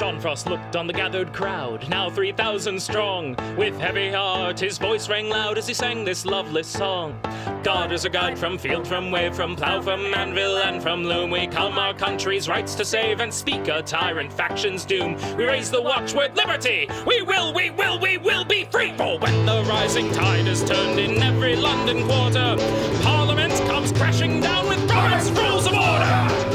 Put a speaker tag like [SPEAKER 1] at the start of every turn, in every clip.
[SPEAKER 1] John Frost looked on the gathered crowd, now 3,000 strong. With heavy heart, his voice rang loud as he sang this loveless song. God is a guide from field, from wave, from plough, from anvil, and from loom. We come our country's rights to save and speak a tyrant faction's doom. We raise the watchword liberty. We will be free. For when the rising tide is turned in every London quarter, Parliament comes crashing down with Robert's Rules of Order.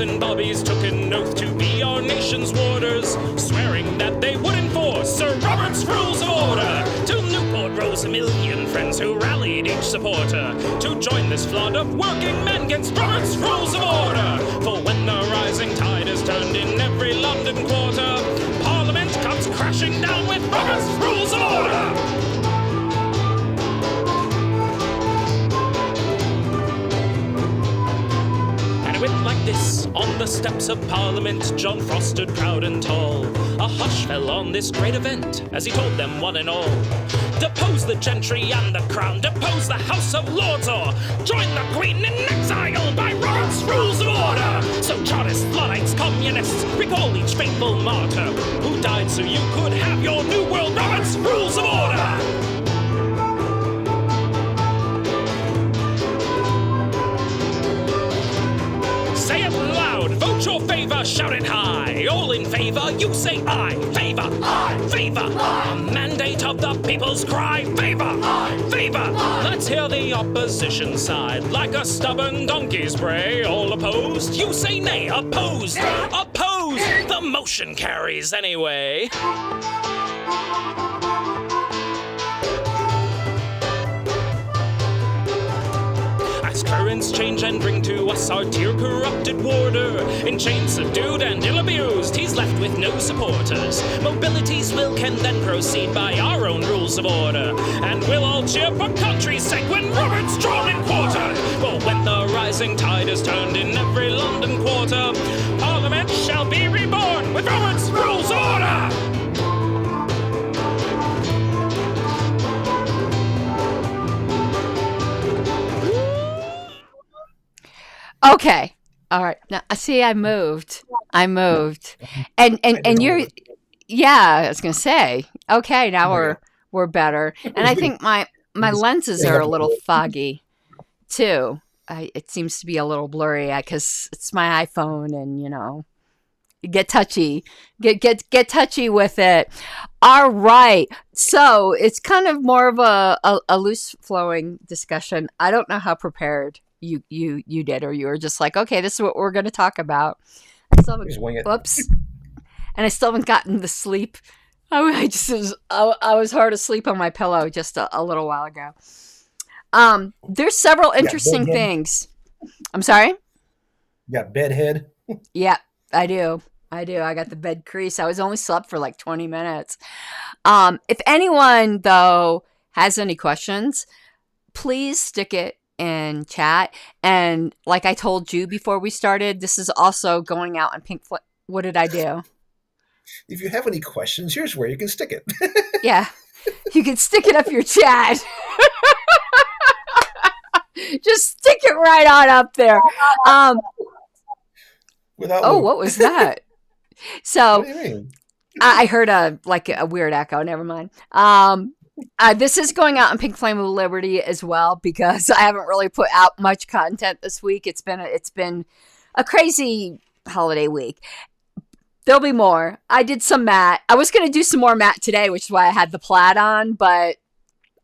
[SPEAKER 1] And bobbies took an oath to be our nation's warders, swearing that they would enforce Sir Robert's Rules of Order. To Newport rose a million friends who rallied each supporter to join this flood of working men against Robert's Rules of Order. For when the rising tide is turned in every London quarter, Parliament comes crashing down with Robert's Rules of Order. Went like this, on the steps of Parliament, John Frost stood proud and tall. A hush fell on this great event, as he told them one and all. Depose the gentry and the crown, depose the House of Lords, or join the Queen in exile by Robert's Rules of Order. So Chartists, Luddites, Communists, recall each faithful martyr who died so you could have your new world Robert's Rules of Order. Say it loud, vote your favor, shout it high. All in favor, you say aye. Favor, aye, favor. Aye. A mandate of the people's cry. Favor, aye, favor. Aye. Let's hear the opposition side. Like a stubborn donkey's bray. All opposed, you say nay. Opposed, opposed. The motion carries anyway. As currents change and bring to us our tear-corrupted warder, in chains subdued and ill-abused, he's left with no supporters. Mobility's will can then proceed by our own rules of order, and we'll all cheer for country's sake when Robert's drawn and quartered. Well, when the rising tide is turned in every London quarter, Parliament shall be reborn with Robert's Rules of Order!
[SPEAKER 2] Okay. All right. Now, see, I moved. And you're, yeah, I was going to say, okay, now we're better. And I think my lenses are a little foggy too. It seems to be a little blurry because it's my iPhone and, you know, get touchy, get touchy with it. All right. So it's kind of more of a loose flowing discussion. I don't know how prepared you did, or you were just like, okay, this is what we're going to talk about. Whoops. And I still haven't gotten the sleep. I was hard asleep on my pillow just a little while ago. There's several interesting things. I'm sorry?
[SPEAKER 3] You got bedhead?
[SPEAKER 2] Yeah, I do. I got the bed crease. I was only slept for like 20 minutes. If anyone, though, has any questions, please stick it in chat. And like I told you before we started, this is also going out on Pink Floyd. What did I do?
[SPEAKER 3] If you have any questions, here's where you can stick it.
[SPEAKER 2] Yeah, you can stick it up your chat. Just stick it right on up there. What was that? So
[SPEAKER 3] what do you mean?
[SPEAKER 2] I heard a weird echo. Never mind. This is going out on Pink Flame of Liberty as well because I haven't really put out much content this week. It's been a crazy holiday week. There'll be more. I did some Matt. I was going to do some more Matt today, which is why I had the plaid on, but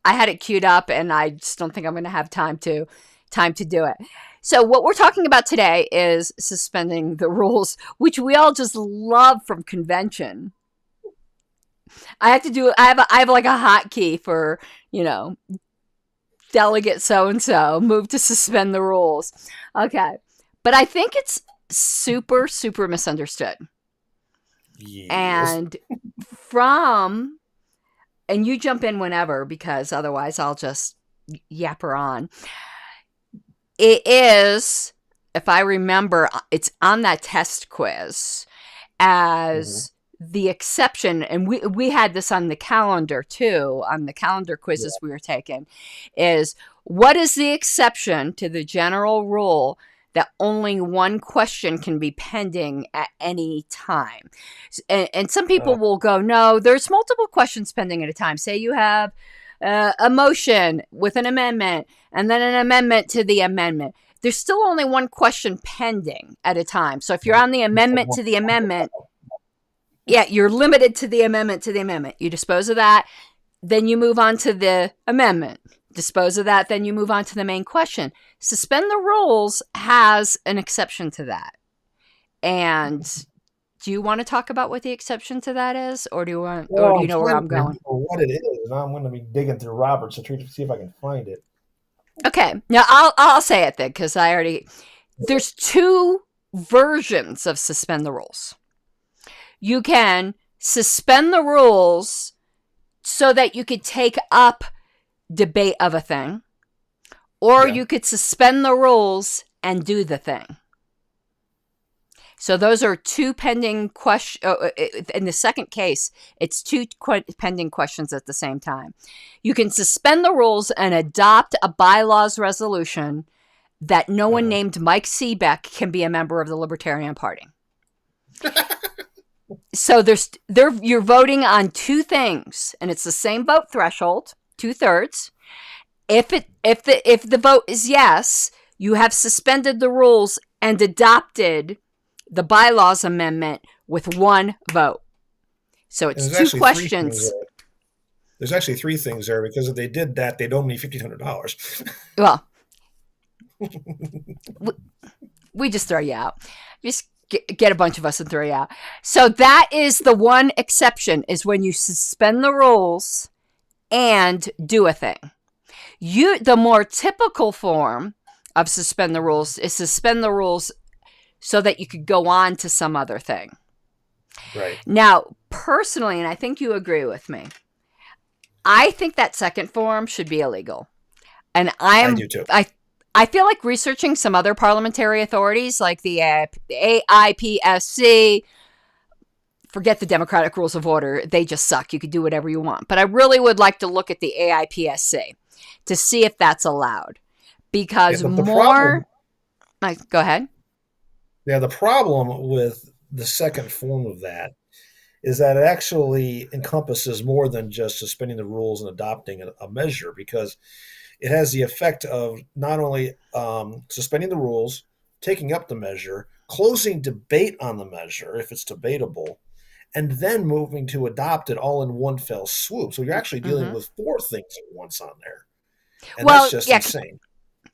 [SPEAKER 2] I had it queued up and I just don't think I'm going to have time to do it. So what we're talking about today is suspending the rules, which we all just love from convention. I have like a hotkey for, you know, delegate so-and-so, move to suspend the rules. Okay. But I think it's super, super misunderstood. Yes. And and you jump in whenever, because otherwise I'll just yapper on. It is, if I remember, it's on that test quiz as the exception, and we had this on the calendar too, on the calendar quizzes we were taking, is what is the exception to the general rule that only one question can be pending at any time? And some people will go, no, there's multiple questions pending at a time. Say you have a motion with an amendment and then an amendment to the amendment. There's still only one question pending at a time. So if you're on the amendment to the amendment, you're limited to the amendment to the amendment. You dispose of that, then you move on to the amendment. Dispose of that, then you move on to the main question. Suspend the rules has an exception to that. And do you want to talk about what the exception to that is, or do you want, or do you know where I'm going?
[SPEAKER 3] What it is, and I'm going to be digging through Robert's to try to see if I can find it.
[SPEAKER 2] Okay, now I'll say it then, because there's two versions of suspend the rules. You can suspend the rules so that you could take up debate of a thing, or you could suspend the rules and do the thing. So those are two pending questions. In the second case, it's two pending questions at the same time. You can suspend the rules and adopt a bylaws resolution that no one named Mike Seebeck can be a member of the Libertarian Party. So you're voting on two things, and it's the same vote threshold, 2/3. If the vote is yes, you have suspended the rules and adopted the bylaws amendment with one vote. So it's two questions.
[SPEAKER 3] There's actually three things there, because if they did that, they'd owe me $1,500.
[SPEAKER 2] Well, we just throw you out. Just get a bunch of us and throw you out. So that is the one exception, is when you suspend the rules and do a thing. The more typical form of suspend the rules is suspend the rules so that you could go on to some other thing.
[SPEAKER 3] Right.
[SPEAKER 2] Now, personally, and I think you agree with me, I think that second form should be illegal. And I do too. I feel like researching some other parliamentary authorities like the AIPSC. Forget the Democratic Rules of Order. They just suck. You could do whatever you want. But I really would like to look at the AIPSC to see if that's allowed. Because go ahead.
[SPEAKER 3] Yeah, the problem with the second form of that is that it actually encompasses more than just suspending the rules and adopting a measure, because it has the effect of not only suspending the rules, taking up the measure, closing debate on the measure if it's debatable, and then moving to adopt it all in one fell swoop. So you're actually dealing with four things at once on there. And that's just insane.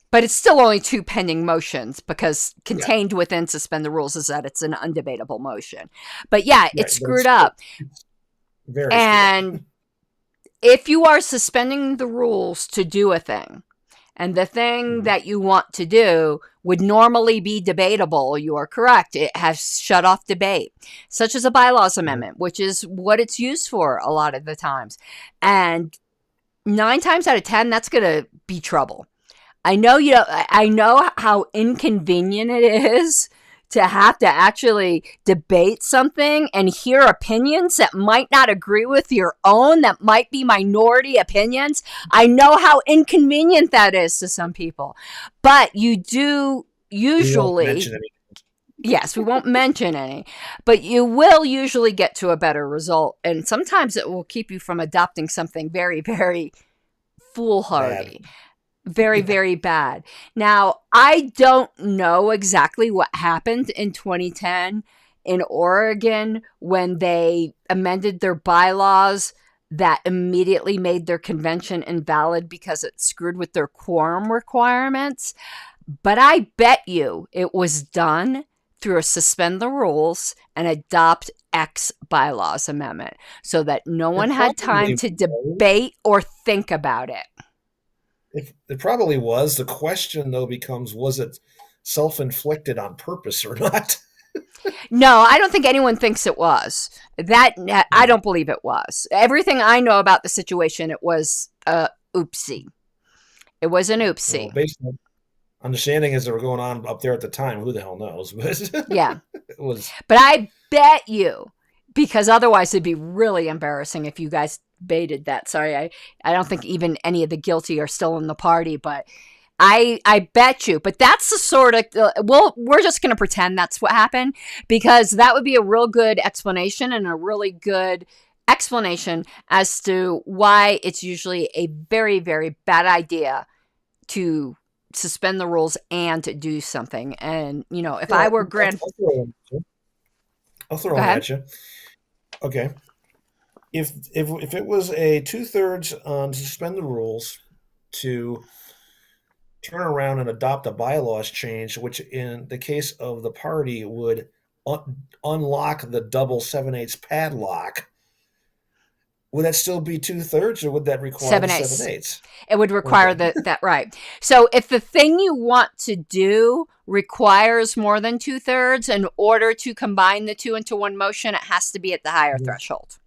[SPEAKER 2] But it's still only two pending motions, because contained within suspend the rules is that it's an undebatable motion. But it's screwed up.
[SPEAKER 3] Very
[SPEAKER 2] and
[SPEAKER 3] screwed.
[SPEAKER 2] If you are suspending the rules to do a thing, and the thing that you want to do would normally be debatable, you are correct. It has shut off debate, such as a bylaws amendment, which is what it's used for a lot of the times. And 9 times out of 10, that's going to be trouble. I know I know how inconvenient it is to have to actually debate something and hear opinions that might not agree with your own, that might be minority opinions. I know how inconvenient that is to some people. But you do usually... Yes, we won't mention any. But you will usually get to a better result. And sometimes it will keep you from adopting something very, very foolhardy. Very, very bad. Now, I don't know exactly what happened in 2010 in Oregon when they amended their bylaws that immediately made their convention invalid because it screwed with their quorum requirements. But I bet you it was done through a suspend the rules and adopt X bylaws amendment so that no one had time to debate or think about it.
[SPEAKER 3] It probably was. The question, though, becomes, was it self-inflicted on purpose or not?
[SPEAKER 2] No, I don't think anyone thinks it was. I don't believe it was. Everything I know about the situation, it was oopsie. It was an oopsie.
[SPEAKER 3] Well, based on understanding as they were going on up there at the time, who the hell knows? But
[SPEAKER 2] yeah.
[SPEAKER 3] It was.
[SPEAKER 2] But I bet you because otherwise it'd be really embarrassing if you guys baited that. Sorry, I don't think even any of the guilty are still in the party, but I bet you. But that's the sort of, we're just going to pretend that's what happened, because that would be a real good explanation and a really good explanation as to why it's usually a very, very bad idea to suspend the rules and to do something. And, you know, if I were
[SPEAKER 3] I'll throw one at you. Okay. If it was a 2/3 on suspend the rules to turn around and adopt a bylaws change, which in the case of the party would unlock the double 7/8 padlock, would that still be 2/3, or would that require 7/8?
[SPEAKER 2] It would require that, right. So if the thing you want to do requires more than 2/3, in order to combine the two into one motion, it has to be at the higher threshold.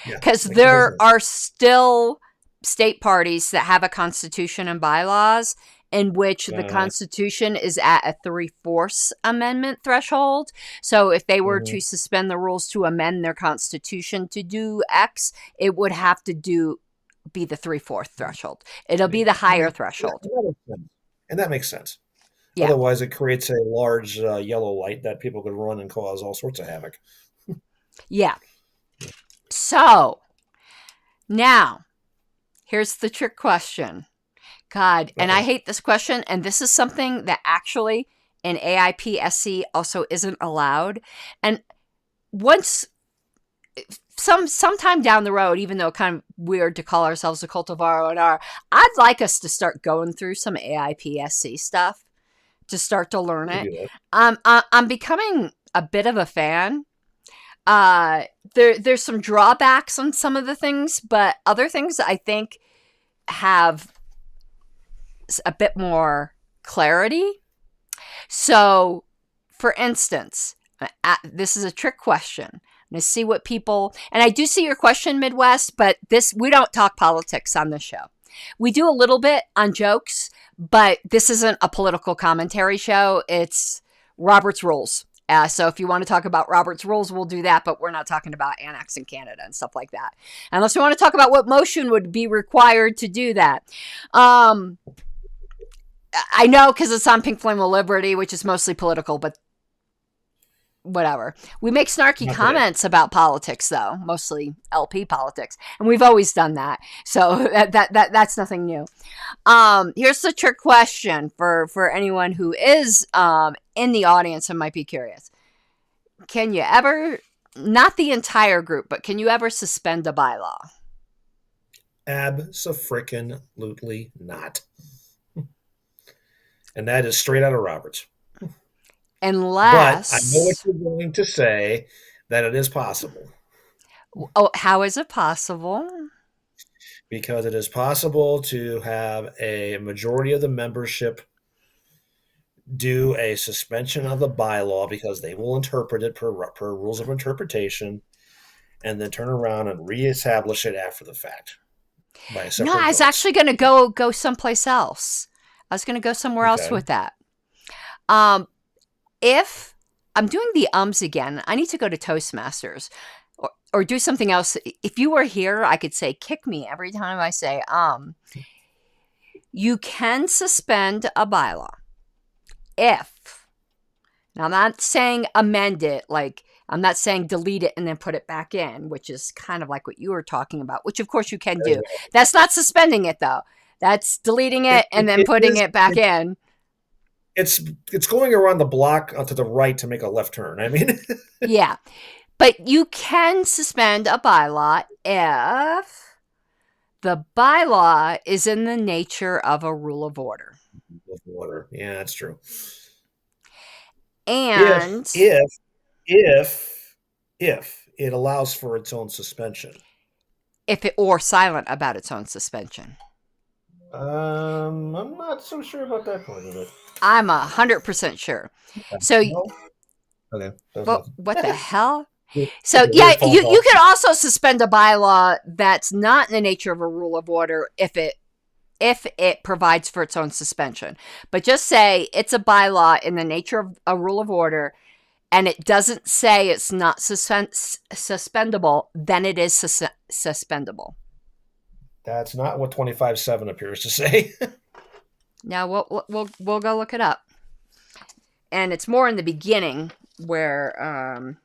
[SPEAKER 2] Because there are still state parties that have a constitution and bylaws in which the Constitution is at a 3/4 amendment threshold. So if they were to suspend the rules to amend their Constitution to do X, it would have to be the 3/4 threshold. It'll be the higher threshold.
[SPEAKER 3] And that makes sense. Yeah. Otherwise, it creates a large yellow light that people could run and cause all sorts of havoc.
[SPEAKER 2] Yeah. So now, here's the trick question. God, and I hate this question, and this is something that actually in AIPSC also isn't allowed. And once, sometime down the road, even though it's kind of weird to call ourselves a cult of RONR, I'd like us to start going through some AIPSC stuff to start to learn it. I'm becoming a bit of a fan. There's some drawbacks on some of the things, but other things I think have a bit more clarity. So, for instance, this is a trick question. I'm going to see what people, and I do see your question, Midwest, but we don't talk politics on this show. We do a little bit on jokes, but this isn't a political commentary show. It's Robert's Rules. So if you want to talk about Robert's Rules, we'll do that, but we're not talking about annexing Canada and stuff like that. Unless we want to talk about what motion would be required to do that. I know because it's on Pink Flame of Liberty, which is mostly political, but whatever. We make snarky comments about politics, though, mostly LP politics, and we've always done that. So that's nothing new. Here's the trick question for anyone who is in the audience and might be curious. Can you ever, not the entire group, but can you ever suspend a bylaw?
[SPEAKER 3] Abso-frickin-lutely not. And that is straight out of Roberts.
[SPEAKER 2] Unless...
[SPEAKER 3] But I know what you're going to say, that it is possible.
[SPEAKER 2] Oh, how is it possible?
[SPEAKER 3] Because it is possible to have a majority of the membership do a suspension of the bylaw because they will interpret it per rules of interpretation, and then turn around and reestablish it after the fact.
[SPEAKER 2] No, I was actually going to go someplace else. I was going to go somewhere else with that. If I'm doing the ums again, I need to go to Toastmasters or do something else. If you were here, I could say kick me every time I say You can suspend a bylaw if, now I'm not saying amend it, like I'm not saying delete it and then put it back in, which is kind of like what you were talking about, which of course you can do. That's not suspending it though. That's deleting it and then putting it back in.
[SPEAKER 3] It's going around the block to the right to make a left turn. I mean,
[SPEAKER 2] yeah, but you can suspend a bylaw if the bylaw is in the nature of a rule of order.
[SPEAKER 3] Yeah, that's true.
[SPEAKER 2] And
[SPEAKER 3] if it allows for its own suspension,
[SPEAKER 2] or silent about its own suspension.
[SPEAKER 3] I'm not so sure about that part of it.
[SPEAKER 2] I'm 100% sure. So,
[SPEAKER 3] okay.
[SPEAKER 2] What the hell? So, yeah, you can also suspend a bylaw that's not in the nature of a rule of order if it provides for its own suspension. But just say it's a bylaw in the nature of a rule of order, and it doesn't say it's not suspendable, then it is suspendable.
[SPEAKER 3] That's not what 25.7 appears to say.
[SPEAKER 2] Now we'll go look it up, and it's more in the beginning where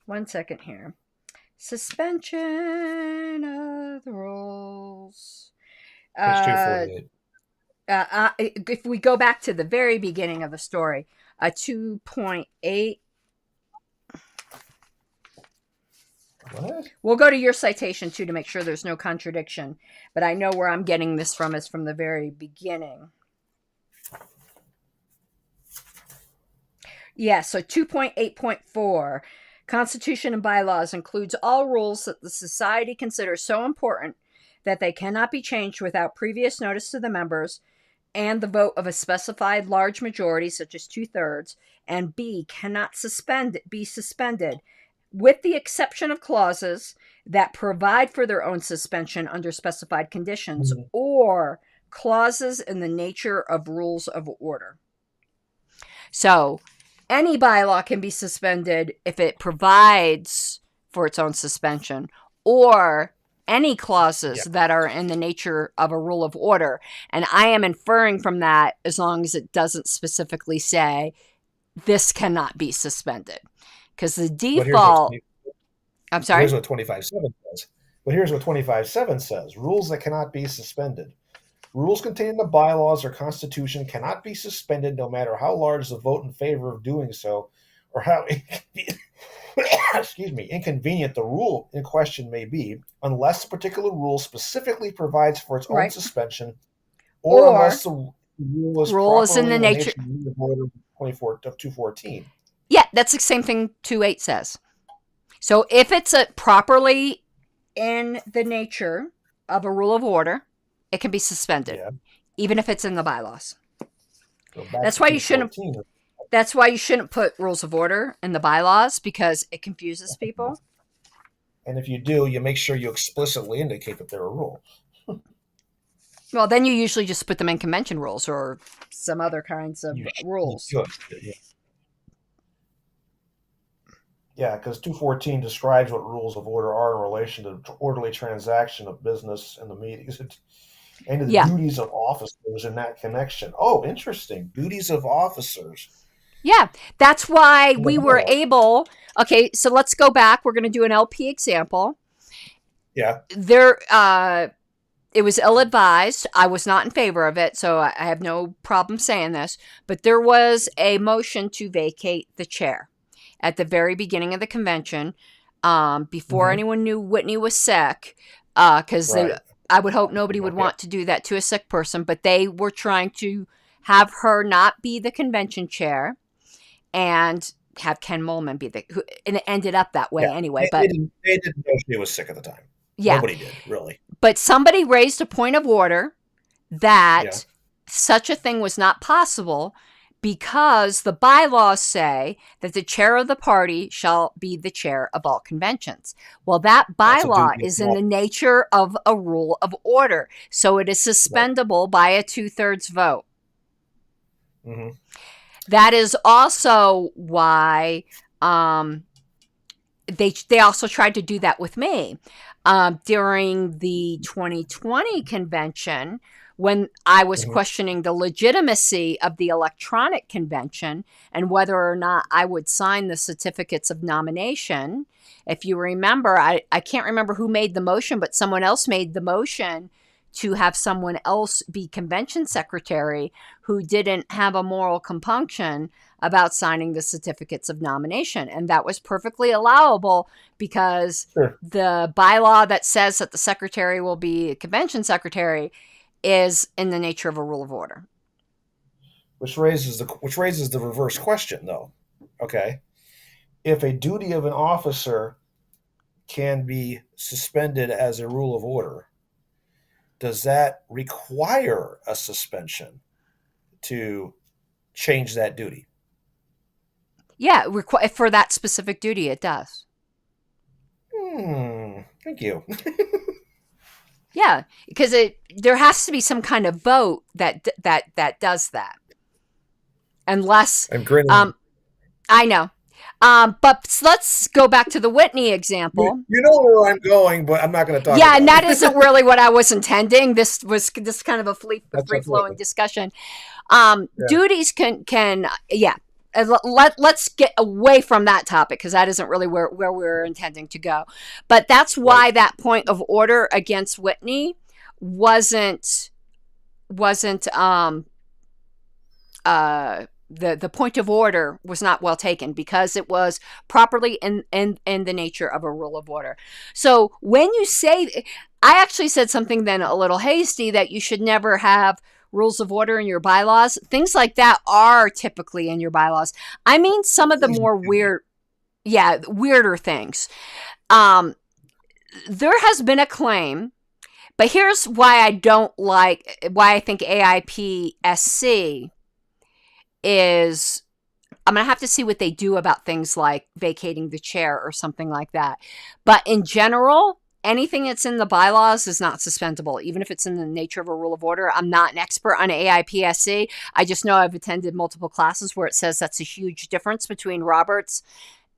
[SPEAKER 2] 1 second here. Suspension of the rules.
[SPEAKER 3] Page 248.
[SPEAKER 2] If we go back to the very beginning of the story, 2.8.
[SPEAKER 3] What?
[SPEAKER 2] We'll go to your citation too to make sure there's no contradiction. But I know where I'm getting this from is from the very beginning. Yeah, so 2.8.4, Constitution and bylaws includes all rules that the society considers so important that they cannot be changed without previous notice to the members and the vote of a specified large majority, such as 2/3, and B, cannot be suspended, with the exception of clauses that provide for their own suspension under specified conditions, or clauses in the nature of rules of order. So any bylaw can be suspended if it provides for its own suspension, or any clauses that are in the nature of a rule of order. And I am inferring from that, as long as it doesn't specifically say this cannot be suspended. Because the default... I'm sorry?
[SPEAKER 3] Here's what 25.7 says. But here's what 25.7 says. Rules that cannot be suspended. Rules contained in the bylaws or constitution cannot be suspended no matter how large the vote in favor of doing so or how inconvenient the rule in question may be, unless the particular rule specifically provides for its own suspension, or unless the rule is
[SPEAKER 2] in the nature
[SPEAKER 3] of order of 214.
[SPEAKER 2] Yeah, that's the same thing 2.8 says. So if it's properly in the nature of a rule of order, it can be suspended, even if it's in the bylaws. That's why you shouldn't. That's why you shouldn't put rules of order in the bylaws, because it confuses people.
[SPEAKER 3] And if you do, you make sure you explicitly indicate that they're a rule.
[SPEAKER 2] Well, then you usually just put them in convention rules or some other kinds of rules.
[SPEAKER 3] Yeah, because 214 describes what rules of order are in relation to orderly transaction of business and the meetings and the duties of officers in that connection. Oh, interesting. Duties of officers.
[SPEAKER 2] Yeah, that's why we were able... Okay, so let's go back. We're going to do an LP example.
[SPEAKER 3] Yeah.
[SPEAKER 2] It was ill-advised. I was not in favor of it, so I have no problem saying this. But there was a motion to vacate the chair at the very beginning of the convention, before anyone knew Whitney was sick, because I would hope nobody would want to do that to a sick person, but they were trying to have her not be the convention chair and have Ken Molman be and it ended up that way anyway.
[SPEAKER 3] They didn't know she was sick at the time.
[SPEAKER 2] Yeah.
[SPEAKER 3] Nobody did, really.
[SPEAKER 2] But somebody raised a point of order that such a thing was not possible, because the bylaws say that the chair of the party shall be the chair of all conventions. Well, that bylaw is in the nature of a rule of order, so it is suspendable by a 2/3 vote.
[SPEAKER 3] Mm-hmm.
[SPEAKER 2] That is also why they also tried to do that with me during the 2020 convention, when I was questioning the legitimacy of the electronic convention and whether or not I would sign the certificates of nomination. If you remember, I can't remember who made the motion, but someone else made the motion to have someone else be convention secretary who didn't have a moral compunction about signing the certificates of nomination. And that was perfectly allowable, because the bylaw that says that the secretary will be a convention secretary is in the nature of a rule of order.
[SPEAKER 3] Which raises the reverse question, though. Okay. If a duty of an officer can be suspended as a rule of order, does that require a suspension to change that duty?
[SPEAKER 2] Yeah, for that specific duty, it does.
[SPEAKER 3] Thank you.
[SPEAKER 2] Yeah, because there has to be some kind of vote that does that. Unless,
[SPEAKER 3] I'm grinning.
[SPEAKER 2] I know. But let's go back to the Whitney example.
[SPEAKER 3] You know where I'm going, but I'm not going to talk
[SPEAKER 2] Yeah,
[SPEAKER 3] about
[SPEAKER 2] and that
[SPEAKER 3] it.
[SPEAKER 2] isn't really what I was intending. This was just kind of a free flowing discussion. Duties can yeah. Let's get away from that topic because that isn't really where we're intending to go. But that's why that point of order against Whitney wasn't the point of order was not well taken because it was properly in the nature of a rule of order. So when you say, I actually said something then a little hasty that you should never have rules of order in your bylaws. Things like that are typically in your bylaws. I mean, some of the more weirder things. There has been a claim, but here's why I think AIPSC is, I'm going to have to see what they do about things like vacating the chair or something like that. But in general, anything that's in the bylaws is not suspendable, even if it's in the nature of a rule of order. I'm not an expert on AIPSC. I just know I've attended multiple classes where it says that's a huge difference between Roberts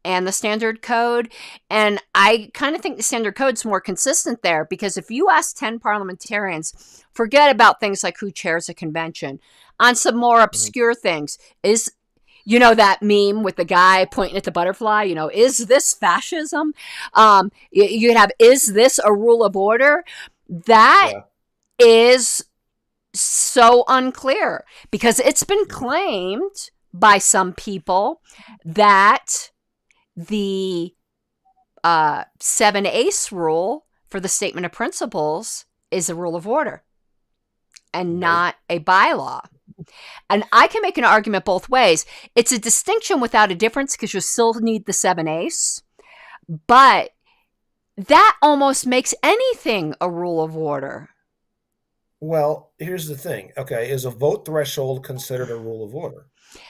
[SPEAKER 2] and the standard code. And I kind of think the standard code's more consistent there because if you ask 10 parliamentarians, forget about things like who chairs a convention. On some more obscure things, is, that meme with the guy pointing at the butterfly, is this fascism? You'd have, is this a rule of order? That is so unclear because it's been claimed by some people that the 7-ace rule for the statement of principles is a rule of order and not a bylaw. And I can make an argument both ways. It's a distinction without a difference because you still need the 7-ace, but that almost makes anything a rule of order.
[SPEAKER 3] Well, here's the thing. Okay, is a vote threshold considered a rule of order?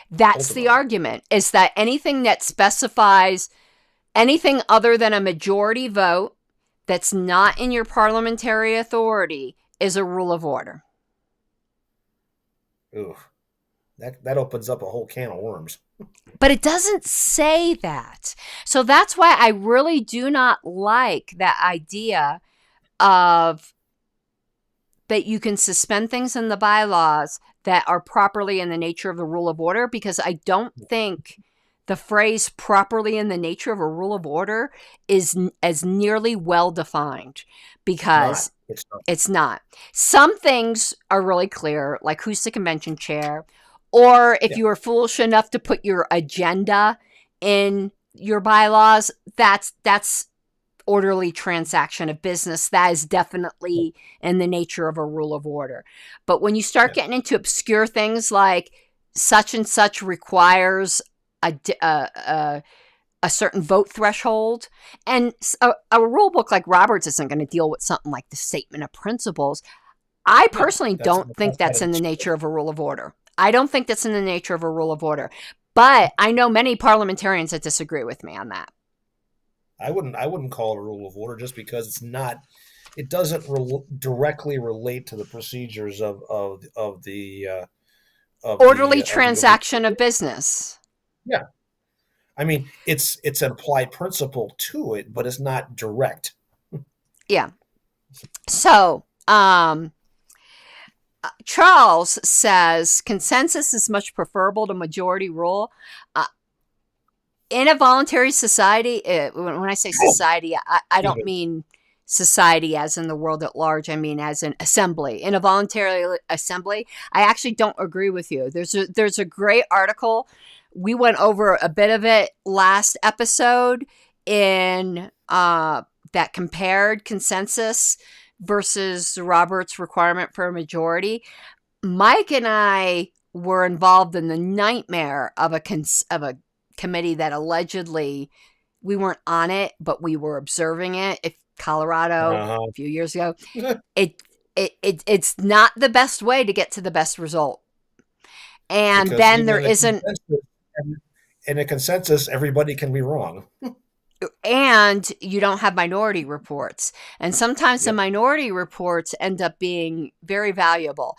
[SPEAKER 2] That's the argument, is that anything that specifies anything other than a majority vote that's not in your parliamentary authority is a rule of order.
[SPEAKER 3] Ooh, that opens up a whole can of worms.
[SPEAKER 2] But it doesn't say that. So that's why I really do not like that idea of that you can suspend things in the bylaws that are properly in the nature of the rule of order, because I don't think the phrase properly in the nature of a rule of order is as nearly well defined, because it's not. Some things are really clear, like who's the convention chair, or if you are foolish enough to put your agenda in your bylaws, that's orderly transaction of business. That is definitely in the nature of a rule of order. But when you start getting into obscure things like such and such requires a certain vote threshold, and a rule book like Roberts isn't going to deal with something like the statement of principles. I personally don't think that's in the nature of a rule of order. I don't think that's in the nature of a rule of order. But I know many parliamentarians that disagree with me on that.
[SPEAKER 3] I wouldn't call it a rule of order just because it's not. It doesn't directly relate to the procedures of the
[SPEAKER 2] orderly transaction of business.
[SPEAKER 3] Yeah, I mean it's an applied principle to it, but it's not direct.
[SPEAKER 2] Yeah. So, Charles says consensus is much preferable to majority rule. In a voluntary society, when I say society, I don't mean society as in the world at large. I mean as an assembly. In a voluntary assembly, I actually don't agree with you. There's a great article. We went over a bit of it last episode in that compared consensus versus Robert's requirement for a majority. Mike and I were involved in the nightmare of a committee that allegedly, we weren't on it, but we were observing it. If Colorado a few years ago, it's not the best way to get to the best result. And because then there isn't.
[SPEAKER 3] In a consensus, everybody can be wrong.
[SPEAKER 2] and you don't have minority reports. And sometimes the
[SPEAKER 3] Yep.
[SPEAKER 2] minority reports end up being very valuable.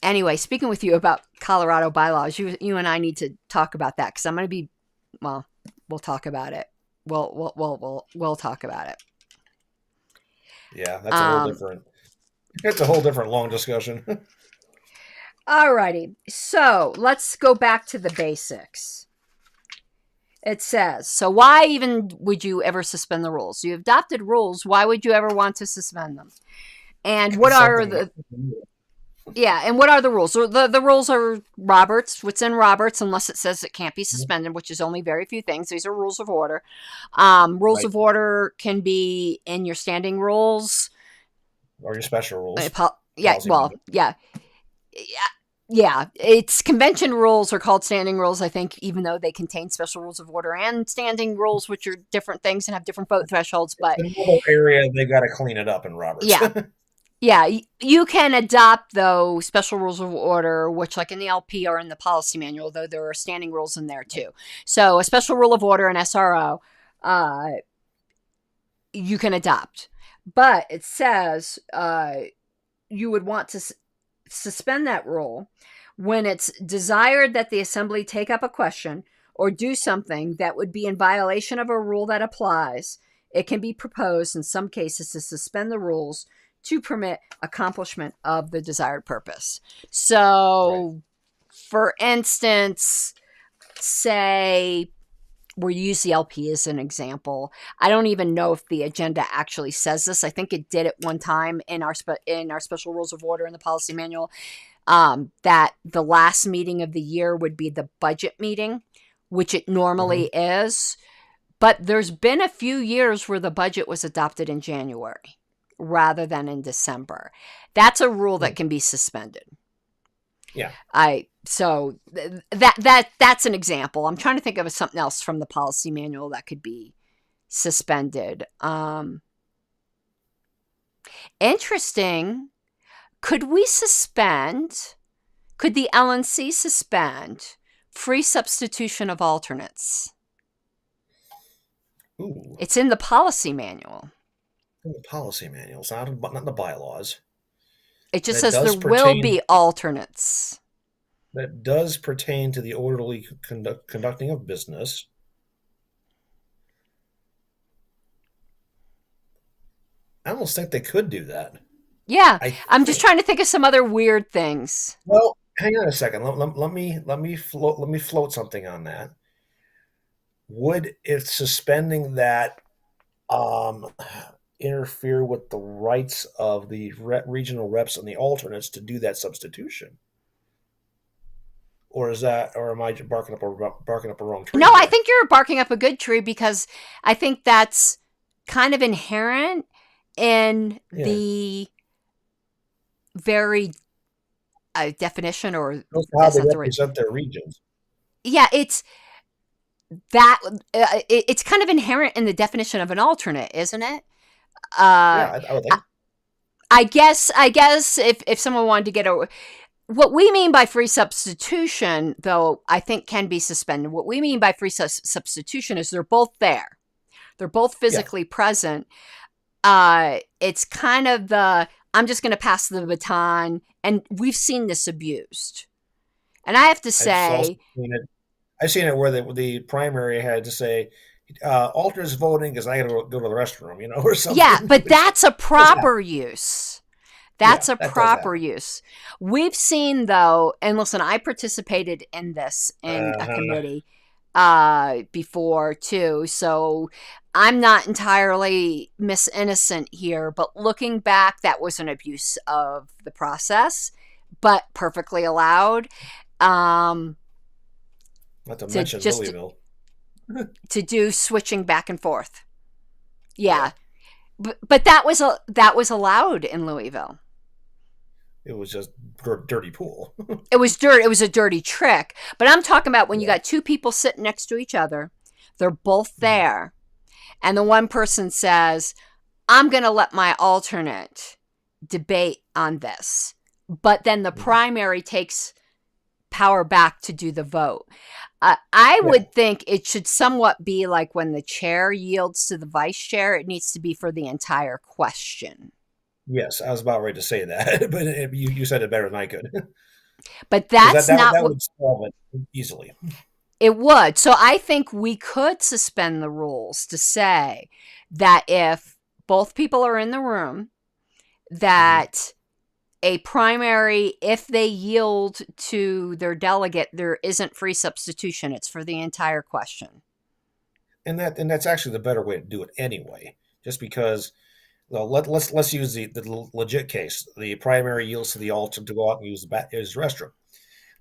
[SPEAKER 2] Anyway, speaking with you about Colorado bylaws, you and I need to talk about that, because I'm going to be, well, we'll talk about it. We'll talk about it.
[SPEAKER 3] Yeah, that's a whole different. It's a whole different long discussion.
[SPEAKER 2] Alrighty, so let's go back to the basics. It says, so why even would you ever suspend the rules? You adopted rules. Why would you ever want to suspend them? And what are the... Yeah, and what are the rules? So the rules are Roberts, what's in Roberts, unless it says it can't be suspended, which is only very few things. These are rules of order. Rules
[SPEAKER 3] Right.
[SPEAKER 2] of order can be in your standing rules.
[SPEAKER 3] Or your special rules.
[SPEAKER 2] Yeah,
[SPEAKER 3] Policy
[SPEAKER 2] well,
[SPEAKER 3] amendment.
[SPEAKER 2] yeah. Yeah, it's convention rules are called standing rules, I think, even though they contain special rules of order and standing rules, which are different things and have different vote thresholds. But
[SPEAKER 3] The middle area, they got to clean it up in Roberts.
[SPEAKER 2] yeah. Yeah, you can adopt, though, special rules of order, which, like in the LP, are in the policy manual, though there are standing rules in there, too. So a special rule of order, an SRO, you can adopt. But it says you would want to suspend that rule when it's desired that the assembly take up a question or do something that would be in violation of a rule that applies. It can be proposed in some cases to suspend the rules to permit accomplishment of the desired purpose. So, for instance, say we'll use the LP as an example. I don't even know if the agenda actually says this. I think it did at one time in our special rules of order in the policy manual, that the last meeting of the year would be the budget meeting, which it normally is. But there's been a few years where the budget was adopted in January rather than in December. That's a rule that can be suspended.
[SPEAKER 3] Yeah.
[SPEAKER 2] So that's an example. I'm trying to think of something else from the policy manual that could be suspended. Interesting. Could the LNC suspend free substitution of alternates?
[SPEAKER 3] Ooh.
[SPEAKER 2] It's in the policy manual.
[SPEAKER 3] In the policy manual, it's not in the bylaws.
[SPEAKER 2] It just
[SPEAKER 3] That
[SPEAKER 2] says
[SPEAKER 3] does
[SPEAKER 2] there will
[SPEAKER 3] pertain-
[SPEAKER 2] be alternates.
[SPEAKER 3] That does pertain to the orderly conducting of business. I almost think they could do that.
[SPEAKER 2] Yeah, I'm just trying to think of some other weird things.
[SPEAKER 3] Well, hang on a second. Let me float something on that. Would if suspending that interfere with the rights of the regional reps and the alternates to do that substitution? Or am I barking up a wrong tree?
[SPEAKER 2] No, I think you're barking up a good tree, because I think that's kind of inherent in the very definition, or
[SPEAKER 3] how they represent their regions.
[SPEAKER 2] Yeah, it's that it's kind of inherent in the definition of an alternate, isn't it?
[SPEAKER 3] Yeah, I would think.
[SPEAKER 2] I guess if someone wanted to get what we mean by free substitution, though, I think can be suspended. What we mean by free substitution is they're both there. They're both physically present. It's kind of I'm just going to pass the baton, and we've seen this abused. And I have to say,
[SPEAKER 3] I've seen it where the primary had to say, alternates voting because I got to go to the restroom, or something.
[SPEAKER 2] Yeah, but that's a proper use. That's a
[SPEAKER 3] that
[SPEAKER 2] proper use. We've seen, though, and listen, I participated in this in a committee before, too, so I'm not entirely innocent here, but looking back, that was an abuse of the process, but perfectly allowed.
[SPEAKER 3] Not to mention Louisville.
[SPEAKER 2] To do switching back and forth. Yeah. But that was allowed in Louisville.
[SPEAKER 3] It was just dirty pool.
[SPEAKER 2] It was dirt. It was a dirty trick. But I'm talking about when you got two people sitting next to each other, they're both there, and the one person says, I'm going to let my alternate debate on this. But then the primary takes power back to do the vote. I would think it should somewhat be like when the chair yields to the vice chair, it needs to be for the entire question.
[SPEAKER 3] Yes, I was about ready to say that, but you said it better than I could.
[SPEAKER 2] But
[SPEAKER 3] 'Cause
[SPEAKER 2] that's
[SPEAKER 3] that
[SPEAKER 2] not
[SPEAKER 3] that
[SPEAKER 2] what
[SPEAKER 3] would solve it easily.
[SPEAKER 2] it would. So I think we could suspend the rules to say that if both people are in the room, that a primary, if they yield to their delegate, there isn't free substitution. It's for the entire question.
[SPEAKER 3] And that's actually the better way to do it anyway. Just because, well, let's use the legit case. The primary yields to the alternate to go out and use the restroom.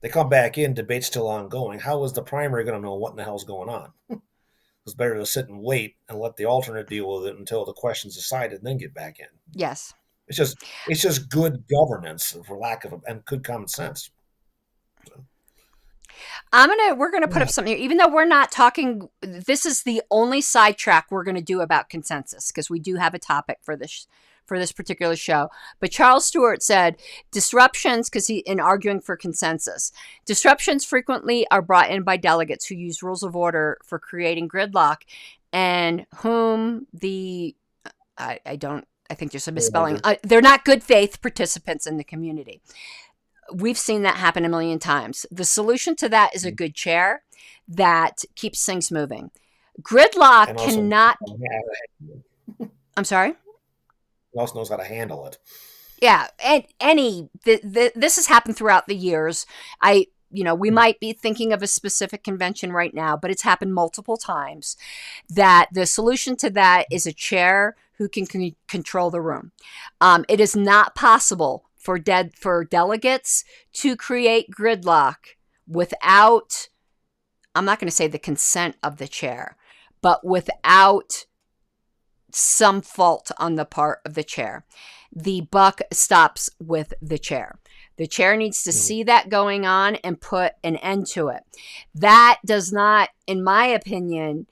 [SPEAKER 3] They come back in, debate's still ongoing. How is the primary going to know what in the hell's going on? It's better to sit and wait and let the alternate deal with it until the question's decided and then get back in.
[SPEAKER 2] Yes.
[SPEAKER 3] It's just good governance, for lack of and good common sense. So,
[SPEAKER 2] We're gonna put up something here, even though we're not talking. This is the only sidetrack we're gonna do about consensus, because we do have a topic for this particular show. But Charles Stewart said disruptions, because in arguing for consensus, disruptions frequently are brought in by delegates who use rules of order for creating gridlock, and whom I think there's a misspelling. They're not good faith participants in the community. We've seen that happen a million times. The solution to that is a good chair that keeps things moving. Gridlock cannot. I'm sorry?
[SPEAKER 3] He also knows how to handle it.
[SPEAKER 2] Yeah. And this has happened throughout the years. We might be thinking of a specific convention right now, but it's happened multiple times, that the solution to that is a chair who can control the room. It is not possible for delegates to create gridlock without, I'm not going to say the consent of the chair, but without some fault on the part of the chair. The buck stops with the chair. The chair needs to see that going on and put an end to it. That does not, in my opinion,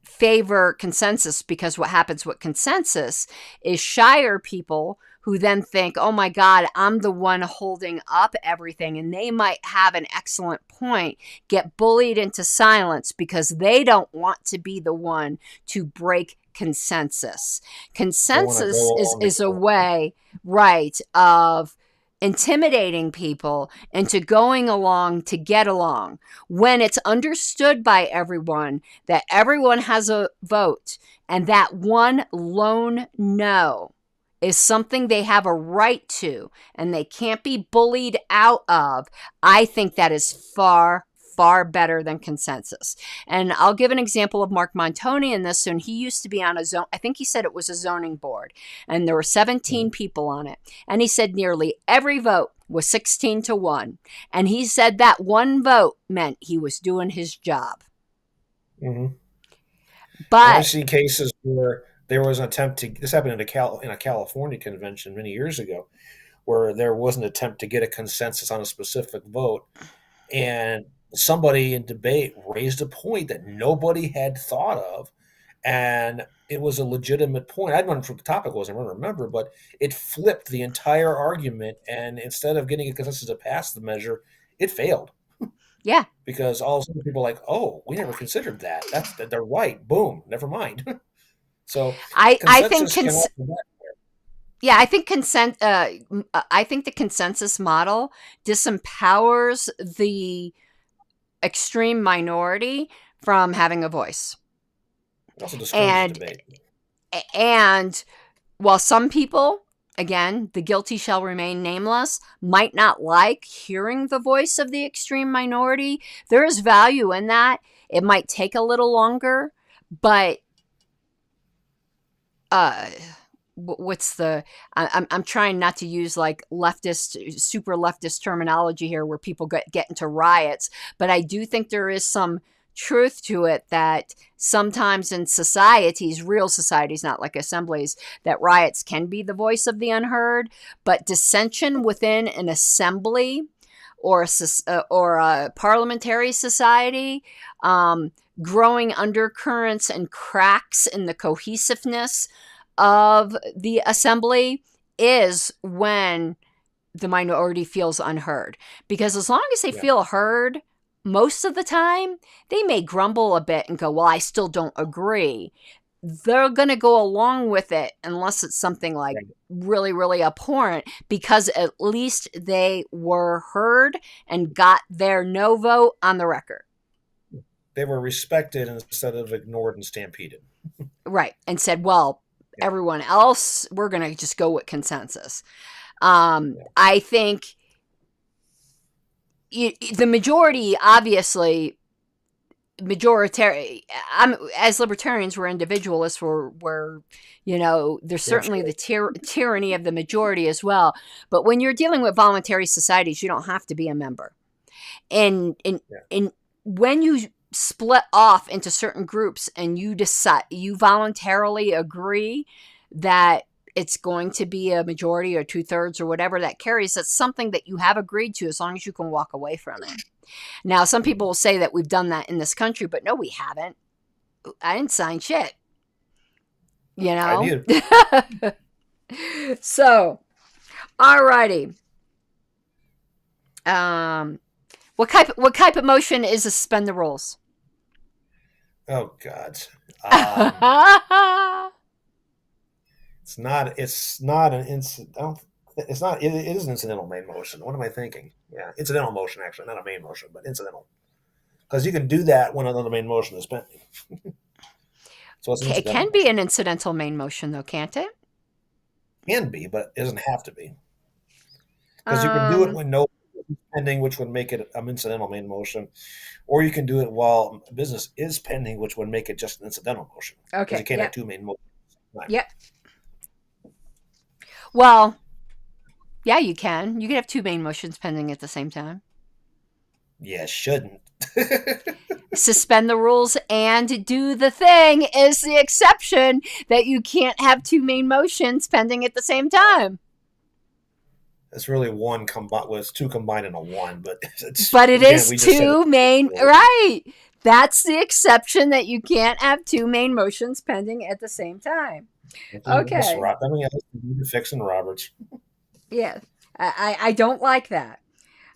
[SPEAKER 2] favor consensus, because what happens with consensus is shyer people who then think, oh my God, I'm the one holding up everything, and they might have an excellent point, get bullied into silence because they don't want to be the one to break consensus. Consensus is a way, right, of intimidating people into going along to get along, when it's understood by everyone that everyone has a vote, and that one lone no is something they have a right to and they can't be bullied out of. I think that is far, far better than consensus. And I'll give an example of Mark Montoni in this. And he used to be on I think he said it was a zoning board, and there were 17 people on it. And he said nearly every vote was 16-1. And he said that one vote meant he was doing his job.
[SPEAKER 3] Mm-hmm.
[SPEAKER 2] But
[SPEAKER 3] I've seen cases where there was an attempt to, this happened in a California convention many years ago, where there was an attempt to get a consensus on a specific vote, and somebody in debate raised a point that nobody had thought of, and it was a legitimate point. I don't know what the topic was, I don't remember, but it flipped the entire argument, and instead of getting a consensus to pass the measure, it failed.
[SPEAKER 2] yeah,
[SPEAKER 3] Because all of a sudden people are like, oh, we never considered that. They're right. Boom, never mind. So
[SPEAKER 2] I think I think the consensus model disempowers the extreme minority from having a voice.
[SPEAKER 3] It also discourages debate.
[SPEAKER 2] And while some people, again, the guilty shall remain nameless, might not like hearing the voice of the extreme minority, there is value in that. It might take a little longer, but I'm trying not to use like super leftist terminology here where people get into riots, but I do think there is some truth to it that sometimes in societies, real societies, not like assemblies, that riots can be the voice of the unheard, but dissension within an assembly or a parliamentary society, growing undercurrents and cracks in the cohesiveness of the assembly is when the minority feels unheard. Because as long as they feel heard, most of the time, they may grumble a bit and go, well, I still don't agree. They're going to go along with it unless it's something like really, really abhorrent, because at least they were heard and got their no vote on the record.
[SPEAKER 3] They were respected instead of ignored and stampeded.
[SPEAKER 2] Right. And said, well, everyone else, we're going to just go with consensus. I think the majority, obviously, as libertarians, we're individualists. We're there's certainly the tyranny of the majority as well. But when you're dealing with voluntary societies, you don't have to be a member. And when you split off into certain groups and you voluntarily agree that it's going to be a majority or 2/3 or whatever that carries, that's something that you have agreed to, as long as you can walk away from it. Now, some people will say that we've done that in this country, but no, we haven't. I didn't sign shit.
[SPEAKER 3] I did.
[SPEAKER 2] So, alrighty. What type of motion is to suspend the rules?
[SPEAKER 3] Oh God. It is an incidental main motion. What am I thinking? Yeah, incidental motion, actually, not a main motion, but incidental. Because you can do that when another main motion is pending. So
[SPEAKER 2] it can be an incidental main motion, though, can't it?
[SPEAKER 3] Can be, but it doesn't have to be. Because you can do it when no pending, which would make it an incidental main motion, or you can do it while business is pending, which would make it just an incidental motion.
[SPEAKER 2] Okay.
[SPEAKER 3] You can't have two main motions. Right.
[SPEAKER 2] Yep. Well, yeah, you can. You can have two main motions pending at the same time.
[SPEAKER 3] Yeah, shouldn't.
[SPEAKER 2] Suspend the rules and do the thing is the exception that you can't have two main motions pending at the same time.
[SPEAKER 3] It's really one it's two combined into one, but
[SPEAKER 2] it is two main, right? That's the exception, that you can't have two main motions pending at the same time. Okay.
[SPEAKER 3] Fixing Roberts.
[SPEAKER 2] Yeah, I don't like that.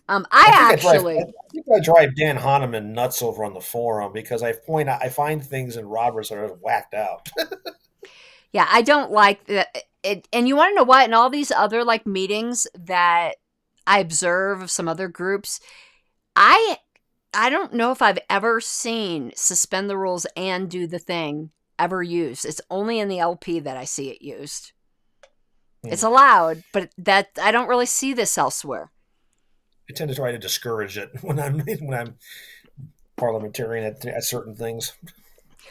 [SPEAKER 2] I
[SPEAKER 3] think I drive Dan Hahnemann nuts over on the forum because I find things in Roberts that are whacked out.
[SPEAKER 2] Yeah, I don't like that. And you want to know what? In all these other like meetings that I observe of some other groups, I don't know if I've ever seen suspend the rules and do the thing ever used. It's only in the LP that I see it used. It's allowed, but that I don't really see this elsewhere.
[SPEAKER 3] I tend to try to discourage it when I'm parliamentarian at certain things.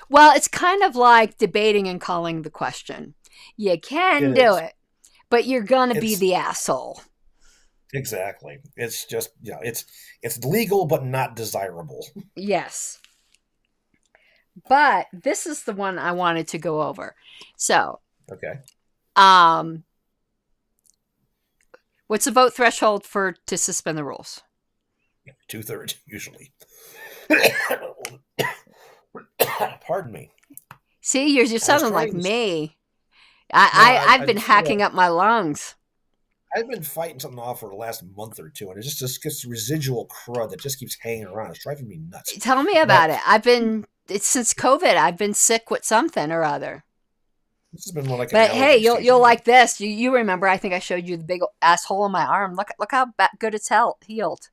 [SPEAKER 2] Well, it's kind of like debating and calling the question. You can do it, but you're gonna be the asshole.
[SPEAKER 3] Exactly. It's just it's legal but not desirable.
[SPEAKER 2] Yes. But this is the one I wanted to go over. So,
[SPEAKER 3] okay.
[SPEAKER 2] What's the vote threshold to suspend the rules?
[SPEAKER 3] 2/3 usually. Pardon me.
[SPEAKER 2] See, you're sounding like me. I've been hacking up my lungs.
[SPEAKER 3] I've been fighting something off for the last month or two, and it just gets residual crud that just keeps hanging around. It's driving me nuts.
[SPEAKER 2] Tell me about it. It's since COVID. I've been sick with something or other.
[SPEAKER 3] This has been more like.
[SPEAKER 2] But hey, you'll like this. You remember? I think I showed you the big asshole in my arm. Look how good it's healed.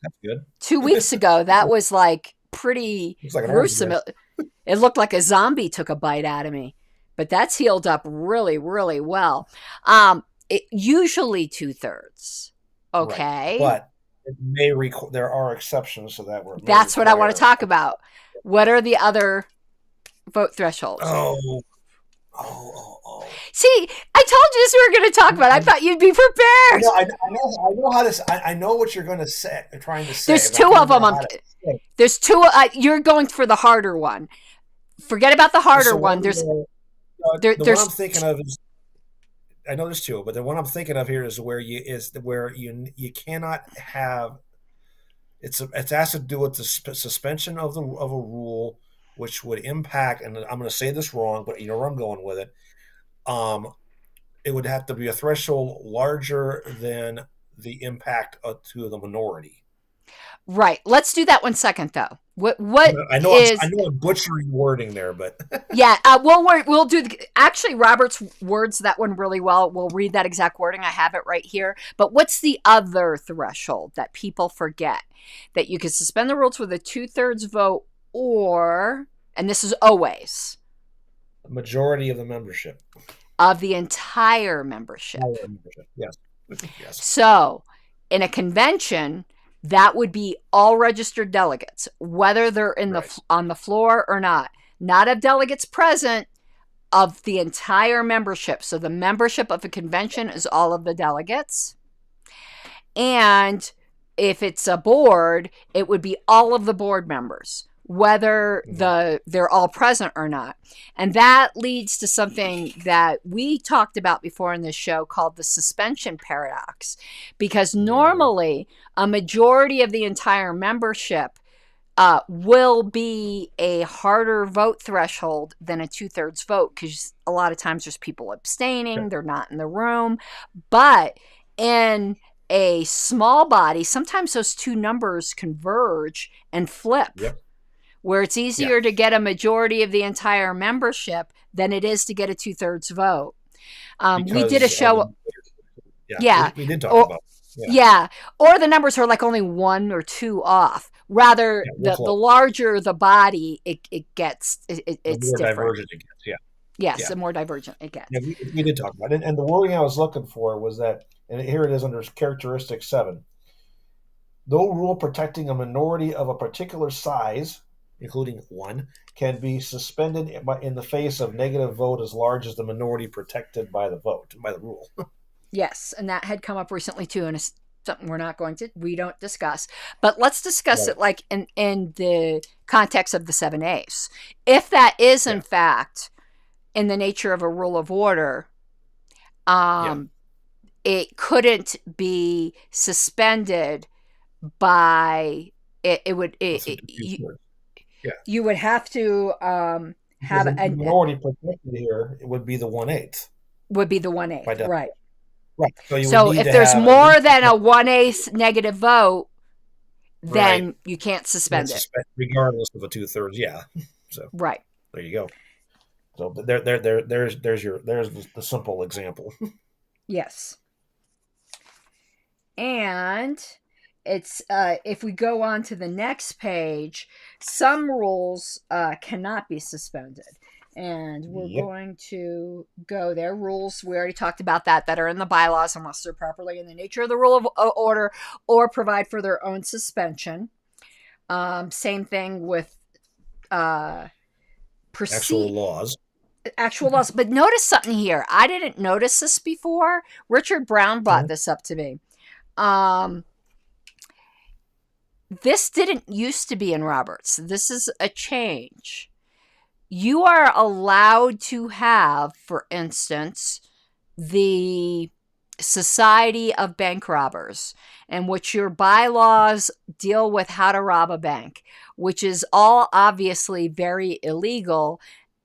[SPEAKER 3] That's good.
[SPEAKER 2] 2 weeks ago, that was like pretty gruesome. It looked like a zombie took a bite out of me, but that's healed up really, really well. Usually 2/3. Okay,
[SPEAKER 3] right. But it may there are exceptions to that.
[SPEAKER 2] That's what I want to talk about. What are the other vote thresholds?
[SPEAKER 3] Oh.
[SPEAKER 2] See, I told you this we were going to talk about. I thought you'd be prepared.
[SPEAKER 3] No, I know how to. I know what you're going to say. Trying to say.
[SPEAKER 2] There's two of them. There's two. You're going for the harder one. Forget about the harder one. There's.
[SPEAKER 3] The one I'm thinking of is. I know there's two, but the one I'm thinking of here is where you cannot have. It has to do with the suspension of a rule, which would impact. And I'm going to say this wrong, but you know where I'm going with it. It would have to be a threshold larger than the impact to the minority.
[SPEAKER 2] Right. Let's do that one second, though. What
[SPEAKER 3] I know
[SPEAKER 2] is?
[SPEAKER 3] I'm butchering wording there, but
[SPEAKER 2] Yeah. We'll do actually Robert's words that one really well. We'll read that exact wording. I have it right here. But what's the other threshold that people forget? That you can suspend the rules with a 2/3 vote, or, and this is always,
[SPEAKER 3] majority of the membership.
[SPEAKER 2] of the entire membership.
[SPEAKER 3] Yes. Yes.
[SPEAKER 2] So, in a convention, that would be all registered delegates, whether they're in
[SPEAKER 3] Right.
[SPEAKER 2] on the floor or not. Not of delegates present, of the entire membership. So the membership of a convention is all of the delegates. And if it's a board, it would be all of the board members, whether they're all present or not. And that leads to something that we talked about before in this show called the suspension paradox. Because normally a majority of the entire membership will be a harder vote threshold than a 2/3 vote, because a lot of times there's people abstaining, they're not in the room. But in a small body, sometimes those two numbers converge and flip, where it's easier to get a majority of the entire membership than it is to get a 2/3 vote. We did a show.
[SPEAKER 3] We did talk about.
[SPEAKER 2] Yeah, or the numbers are like only 1 or 2 off. Rather, the larger the body, it gets, it's
[SPEAKER 3] the more
[SPEAKER 2] different.
[SPEAKER 3] Divergent it gets.
[SPEAKER 2] Yes, the more divergent it gets.
[SPEAKER 3] Yeah, we did talk about it. And the wording I was looking for was that, and here it is under characteristic 7. No rule protecting a minority of a particular size, including 1, can be suspended in the face of negative vote as large as the minority protected by the rule.
[SPEAKER 2] Yes, and that had come up recently too, and it's something we don't discuss. But let's discuss it like in the context of the 7As. If that is in fact in the nature of a rule of order, it couldn't be suspended by it would you would have to have
[SPEAKER 3] a minority protected here. It would be the 1/8.
[SPEAKER 2] Would be the 1/8, right?
[SPEAKER 3] Right.
[SPEAKER 2] So if there's more than a 1/8 negative vote, then you can't suspend it,
[SPEAKER 3] regardless of a 2/3. Yeah. So
[SPEAKER 2] right.
[SPEAKER 3] There you go. So there's the simple example.
[SPEAKER 2] Yes. And it's if we go on to the next page, some rules cannot be suspended. And we're going to go there. Rules, we already talked about that are in the bylaws unless they're properly in the nature of the rule of order or provide for their own suspension. Same thing with
[SPEAKER 3] actual laws.
[SPEAKER 2] But notice something here. I didn't notice this before. Richard Brown brought this up to me. This didn't used to be in Roberts. This is a change. You are allowed to have, for instance, the Society of Bank Robbers, in which your bylaws deal with how to rob a bank, which is all obviously very illegal.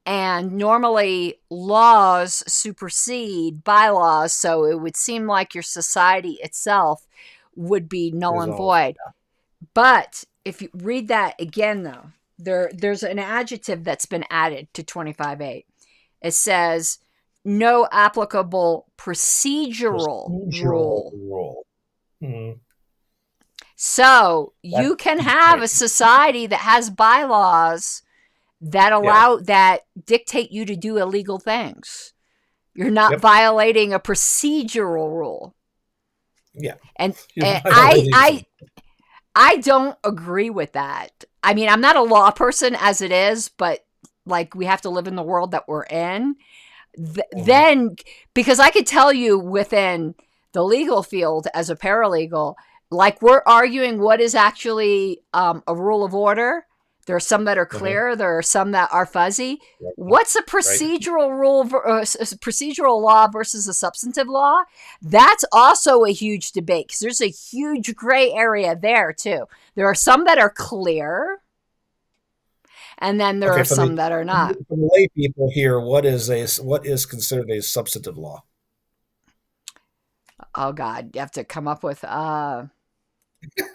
[SPEAKER 2] And normally laws supersede bylaws, so it would seem like your society itself would be null and void. But if you read that again, though, there's an adjective that's been added to 25.8. It says, no applicable procedural rule.
[SPEAKER 3] Mm-hmm.
[SPEAKER 2] So you can have a society that has bylaws that that dictate you to do illegal things. You're not violating a procedural rule.
[SPEAKER 3] Yeah.
[SPEAKER 2] And I don't agree with that. I mean, I'm not a law person as it is, but like we have to live in the world that we're in. Then, because I could tell you within the legal field as a paralegal, like we're arguing what is actually a rule of order. There are some that are clear. There are some that are fuzzy. What's a procedural rule, procedural law versus a substantive law? That's also a huge debate because there's a huge gray area there too. There are some that are clear, and then there are some that are not.
[SPEAKER 3] For the lay people here, what is considered a substantive law?
[SPEAKER 2] Oh God, you have to come up with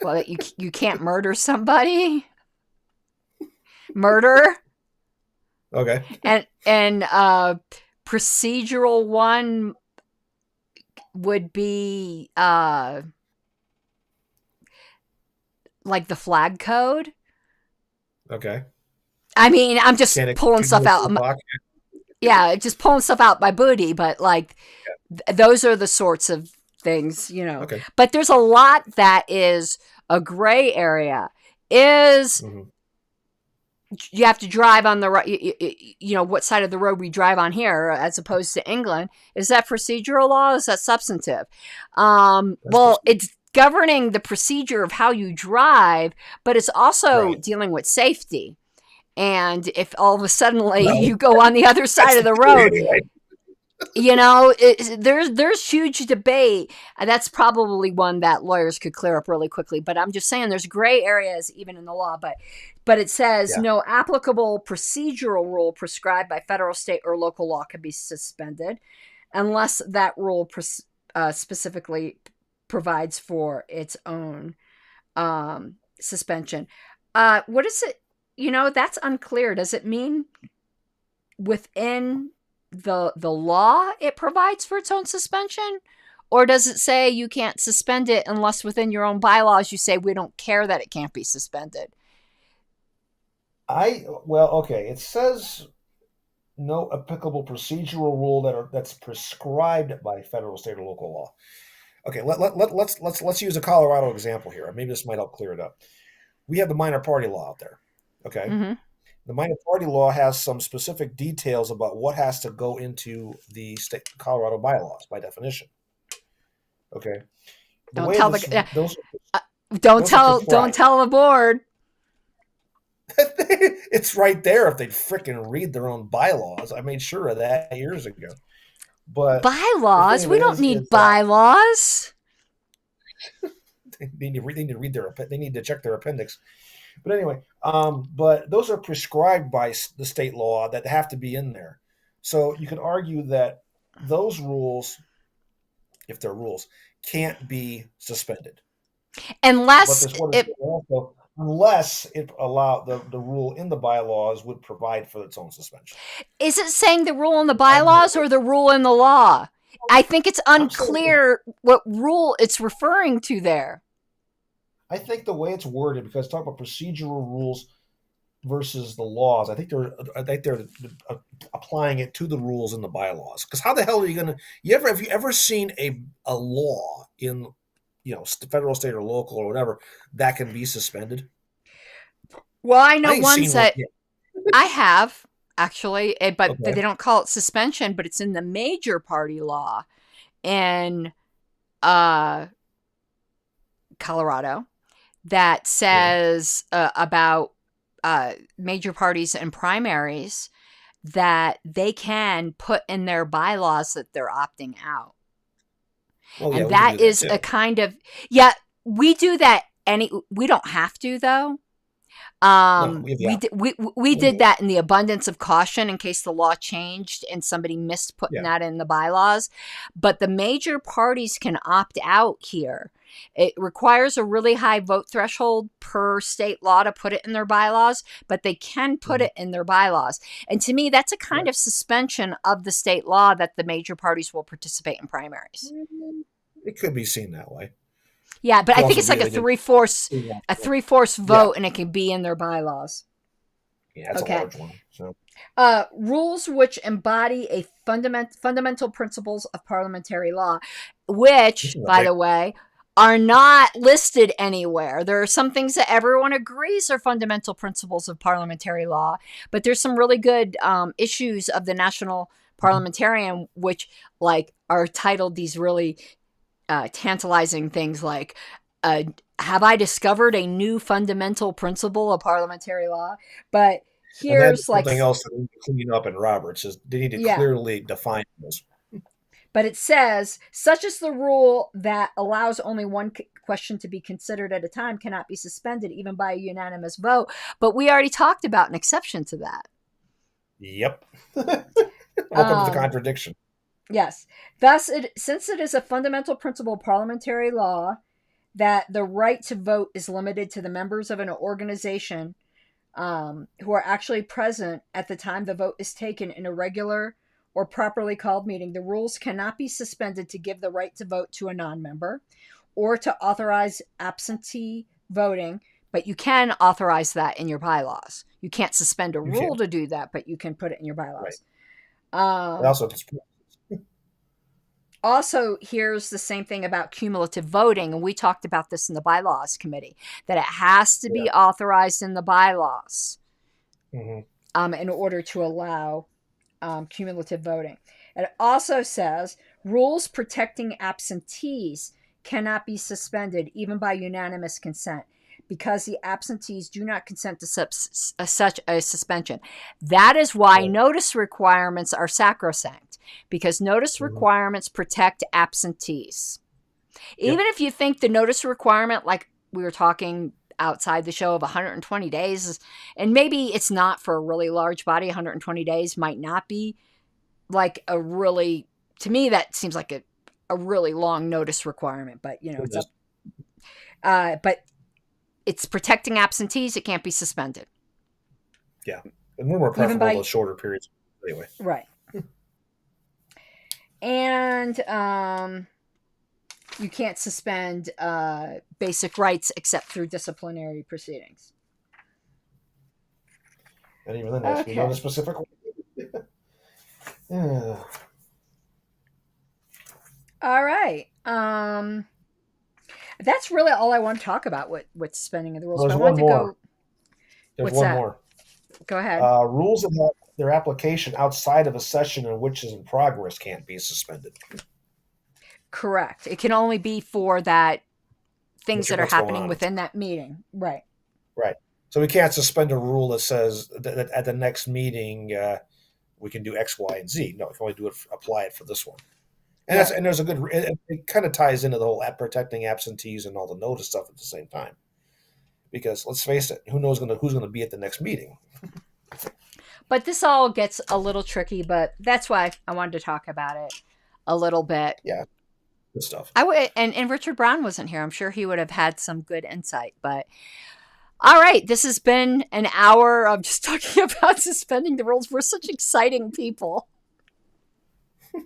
[SPEAKER 2] Well, you can't murder somebody. Murder.
[SPEAKER 3] Okay.
[SPEAKER 2] And procedural one would be like the flag code.
[SPEAKER 3] Okay.
[SPEAKER 2] I mean, I'm just
[SPEAKER 3] Can it
[SPEAKER 2] pulling
[SPEAKER 3] can it
[SPEAKER 2] stuff
[SPEAKER 3] go to
[SPEAKER 2] out.
[SPEAKER 3] the block?
[SPEAKER 2] Yeah, just pulling stuff out my booty, but like those are the sorts of things,
[SPEAKER 3] Okay.
[SPEAKER 2] But there's a lot that is a gray area. Is
[SPEAKER 3] Hmm.
[SPEAKER 2] you have to drive on the right, what side of the road we drive on here, as opposed to England. Is that procedural law? Is that substantive?
[SPEAKER 3] That's
[SPEAKER 2] Well, it's governing the procedure of how you drive, but it's also
[SPEAKER 3] right.
[SPEAKER 2] dealing with safety. And if all of a sudden
[SPEAKER 3] Well,
[SPEAKER 2] you go on the other side
[SPEAKER 3] that's
[SPEAKER 2] of
[SPEAKER 3] the
[SPEAKER 2] the
[SPEAKER 3] theory
[SPEAKER 2] road,
[SPEAKER 3] anyway.
[SPEAKER 2] there's huge debate, and that's probably one that lawyers could clear up really quickly. But I'm just saying, there's gray areas even in the law. But it says
[SPEAKER 3] Yeah.
[SPEAKER 2] no applicable procedural rule prescribed by federal, state, or local law can be suspended unless that rule specifically provides for its own suspension. What is it? That's unclear. Does it mean within the law it provides for its own suspension, or does it say you can't suspend it unless within your own bylaws you say we don't care that it can't be suspended?
[SPEAKER 3] Okay. It says no applicable procedural rule that's prescribed by federal, state, or local law. Okay, let's use a Colorado example here. Maybe this might help clear it up. We have the minor party law out there. Okay.
[SPEAKER 2] Mm-hmm.
[SPEAKER 3] The minor party law has some specific details about what has to go into the state Colorado bylaws by definition. Okay. The
[SPEAKER 2] Don't
[SPEAKER 3] way
[SPEAKER 2] tell
[SPEAKER 3] this,
[SPEAKER 2] the
[SPEAKER 3] those
[SPEAKER 2] don't
[SPEAKER 3] those are
[SPEAKER 2] don't
[SPEAKER 3] prescribed.
[SPEAKER 2] tell the board.
[SPEAKER 3] It's right there if they'd fricking read their own bylaws. I made sure of that years ago. But the thing
[SPEAKER 2] Bylaws?
[SPEAKER 3] of
[SPEAKER 2] We
[SPEAKER 3] it
[SPEAKER 2] don't need
[SPEAKER 3] is that
[SPEAKER 2] bylaws.
[SPEAKER 3] they need to read they need to check their appendix. But anyway, but those are prescribed by the state law that have to be in there. So you could argue that those rules, if they're rules, can't be suspended. But
[SPEAKER 2] Unless
[SPEAKER 3] there's what is
[SPEAKER 2] it
[SPEAKER 3] also unless it allow the rule in the bylaws would provide for its own suspension.
[SPEAKER 2] is it saying the rule in the
[SPEAKER 3] I know.
[SPEAKER 2] bylaws or the rule in the law? I think it's
[SPEAKER 3] I'm saying
[SPEAKER 2] unclear what rule it's referring to there.
[SPEAKER 3] I think the way it's worded, because talk about procedural rules versus the laws, I think they're applying it to the rules in the bylaws. Because how the hell are you gonna have you ever seen a law in federal, state, or local or whatever that can be suspended?
[SPEAKER 2] Well, I
[SPEAKER 3] I
[SPEAKER 2] know
[SPEAKER 3] ain't
[SPEAKER 2] ones
[SPEAKER 3] seen one
[SPEAKER 2] that
[SPEAKER 3] yet.
[SPEAKER 2] I have actually, but they
[SPEAKER 3] Okay.
[SPEAKER 2] don't call it suspension, but it's in the major party law in uh, Colorado that
[SPEAKER 3] Yeah.
[SPEAKER 2] says about major parties and primaries that they can put in their bylaws that they're opting out.
[SPEAKER 3] Oh yeah,
[SPEAKER 2] And
[SPEAKER 3] we can
[SPEAKER 2] that
[SPEAKER 3] do that
[SPEAKER 2] is
[SPEAKER 3] too.
[SPEAKER 2] a kind of, yeah, we do that we don't have to though.
[SPEAKER 3] No, we have the option.
[SPEAKER 2] We did that in the abundance of caution in case the law changed and somebody missed putting
[SPEAKER 3] Yeah.
[SPEAKER 2] that in the bylaws. But the major parties can opt out here. It requires a really high vote threshold per state law to put it in their bylaws, but they can put
[SPEAKER 3] Mhm.
[SPEAKER 2] it in their bylaws. And to me, that's a kind
[SPEAKER 3] Right.
[SPEAKER 2] of suspension of the state law that the major parties will participate in primaries.
[SPEAKER 3] It could be seen that way.
[SPEAKER 2] Yeah, but
[SPEAKER 3] Could
[SPEAKER 2] I think
[SPEAKER 3] also
[SPEAKER 2] it's
[SPEAKER 3] be
[SPEAKER 2] like
[SPEAKER 3] they did.
[SPEAKER 2] a three-fourths
[SPEAKER 3] Yeah,
[SPEAKER 2] vote, and it can be in their bylaws.
[SPEAKER 3] yeah, that's a
[SPEAKER 2] Okay.
[SPEAKER 3] large one. So
[SPEAKER 2] Rules which embody a fundamental principles of parliamentary law, which,
[SPEAKER 3] this is a
[SPEAKER 2] by
[SPEAKER 3] big.
[SPEAKER 2] the way, are not listed anywhere. There are some things that everyone agrees are fundamental principles of parliamentary law, but there's some really good issues of the National Parliamentarian which like are titled these really tantalizing things like have I discovered a new fundamental principle of parliamentary law? But
[SPEAKER 3] And that's
[SPEAKER 2] here's like,
[SPEAKER 3] something else that we need to clean up in Roberts is they need to
[SPEAKER 2] yeah,
[SPEAKER 3] clearly define those.
[SPEAKER 2] but it says such as the rule that allows only one question to be considered at a time cannot be suspended even by a unanimous vote. But we already talked about an exception to that.
[SPEAKER 3] Yep. Welcome to the
[SPEAKER 2] Um,
[SPEAKER 3] contradiction.
[SPEAKER 2] yes. Thus, since it is a fundamental principle of parliamentary law that the right to vote is limited to the members of an organization who are actually present at the time the vote is taken in a regular or properly called meeting. The rules cannot be suspended to give the right to vote to a non-member or to authorize absentee voting, but you can authorize that in your bylaws. You can't suspend a rule to do that, but you can put it in your bylaws.
[SPEAKER 3] Right.
[SPEAKER 2] Also, here's the same thing about cumulative voting, and we talked about this in the bylaws committee, that it has to be authorized in the bylaws in order to allow cumulative voting. And it also says rules protecting absentees cannot be suspended even by unanimous consent because the absentees do not consent to such a suspension. That is why notice requirements are sacrosanct, because notice requirements protect absentees. Even if you think the notice requirement, like we were talking outside the show, of 120 days, and maybe it's not for a really large body, 120 days might not be like a really, to me, that seems like a really long notice requirement, but it's up. But it's protecting absentees. It can't be suspended.
[SPEAKER 3] Yeah. And we're more preferable to shorter periods anyway.
[SPEAKER 2] Right. And you can't suspend basic rights except through disciplinary proceedings.
[SPEAKER 3] And even then, has to be done a specific way. Yeah.
[SPEAKER 2] All right. That's really all I want to talk about with suspending of the rules.
[SPEAKER 3] There's
[SPEAKER 2] one
[SPEAKER 3] more.
[SPEAKER 2] There's one more. Go ahead.
[SPEAKER 3] Rules that have their application outside of a session in which is in progress can't be suspended.
[SPEAKER 2] Correct. It can only be for things that are happening within that meeting. Right.
[SPEAKER 3] Right. So we can't suspend a rule that says that at the next meeting we can do X, Y, and Z. No, we can only apply it for this one. And there's a good. It kind of ties into the whole protecting absentees and all the notice stuff at the same time. Because let's face it, who knows who's going to be at the next meeting?
[SPEAKER 2] But this all gets a little tricky. But that's why I wanted to talk about it a little bit.
[SPEAKER 3] Yeah, good stuff.
[SPEAKER 2] And Richard Brown wasn't here. I'm sure he would have had some good insight. But all right, this has been an hour of just talking about suspending the rules. We're such exciting people.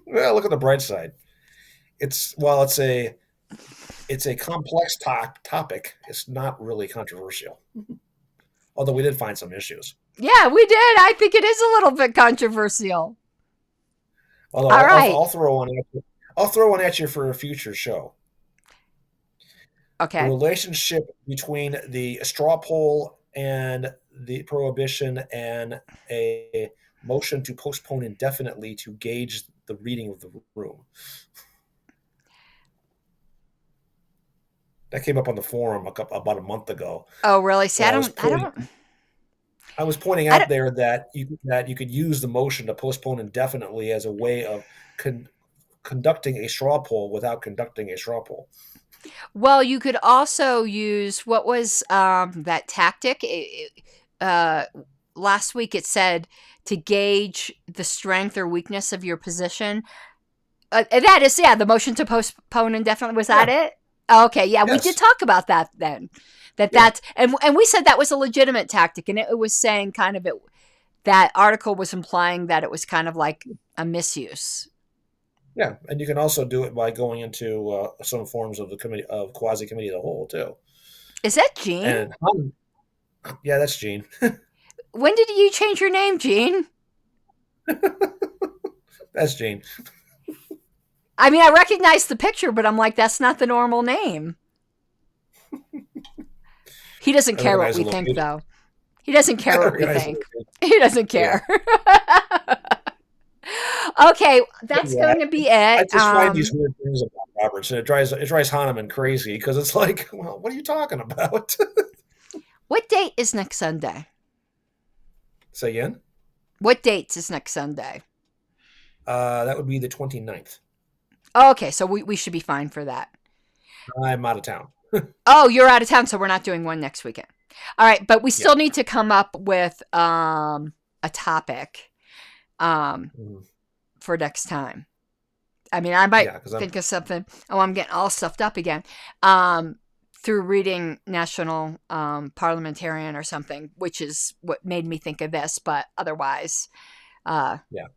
[SPEAKER 3] Well, look at the bright side. It's a complex topic. It's not really controversial. Although we did find some issues.
[SPEAKER 2] Yeah, we did. I think it is a little bit controversial.
[SPEAKER 3] Although all right. I'll throw one at you. I'll throw one at you for a future show.
[SPEAKER 2] Okay.
[SPEAKER 3] The relationship between the straw poll and the prohibition and a motion to postpone indefinitely to gauge the reading of the room. That came up on the forum about a month ago.
[SPEAKER 2] Oh, really? See, I
[SPEAKER 3] was pointing out there that you could use the motion to postpone indefinitely as a way of conducting a straw poll without conducting a straw poll.
[SPEAKER 2] Well, you could also use, what was that tactic? Last week it said to gauge the strength or weakness of your position. That is, the motion to postpone indefinitely. Was that it? Okay, yeah, yes. We did talk about that then. That's and we said that was a legitimate tactic, and it was saying kind of that article was implying that it was kind of like a misuse.
[SPEAKER 3] Yeah, and you can also do it by going into some forms of the committee of quasi committee of the whole too.
[SPEAKER 2] Is that Gene?
[SPEAKER 3] Yeah, that's Gene.
[SPEAKER 2] When did you change your name, Gene?
[SPEAKER 3] That's Gene.
[SPEAKER 2] I mean, I recognize the picture, but I'm like, that's not the normal name. He doesn't care what we think, though. He doesn't care what we think. He doesn't care. Okay, that's going to be it.
[SPEAKER 3] I just find these weird things about Roberts, and it drives Hahnemann crazy because it's like, well, what are you talking about?
[SPEAKER 2] What date is next Sunday?
[SPEAKER 3] Say again?
[SPEAKER 2] What date is next Sunday?
[SPEAKER 3] That would be the 29th.
[SPEAKER 2] Oh, okay, so we should be fine for that.
[SPEAKER 3] I'm out of town.
[SPEAKER 2] Oh, you're out of town, so we're not doing one next weekend. All right, but we still need to come up with a topic for next time. I mean, I might think of something. Oh, I'm getting all stuffed up again. through reading National Parliamentarian or something, which is what made me think of this. But otherwise,
[SPEAKER 3] Yeah.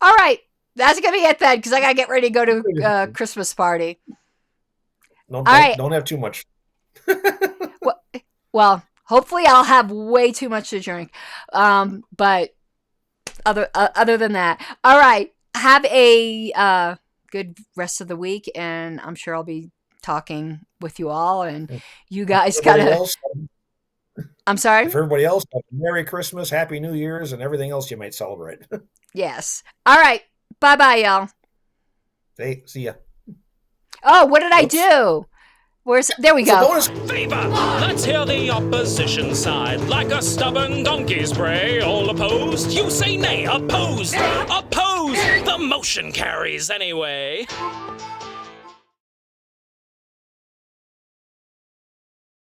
[SPEAKER 2] All right, that's gonna be it then, because I gotta get ready to go to Christmas party.
[SPEAKER 3] Don't have too much.
[SPEAKER 2] Well, hopefully I'll have way too much to drink. But other than that, all right. Have a good rest of the week, and I'm sure I'll be talking with you all. And you guys I'm sorry.
[SPEAKER 3] For everybody else, Merry Christmas, Happy New Year's, and everything else you might celebrate.
[SPEAKER 2] Yes. All right. Bye, y'all.
[SPEAKER 3] Hey, see ya.
[SPEAKER 2] Oh, what did I do? There we go.
[SPEAKER 1] Favor! Let's hear the opposition side. Like a stubborn donkey's bray, all opposed. You say nay, opposed! Opposed! The motion carries anyway.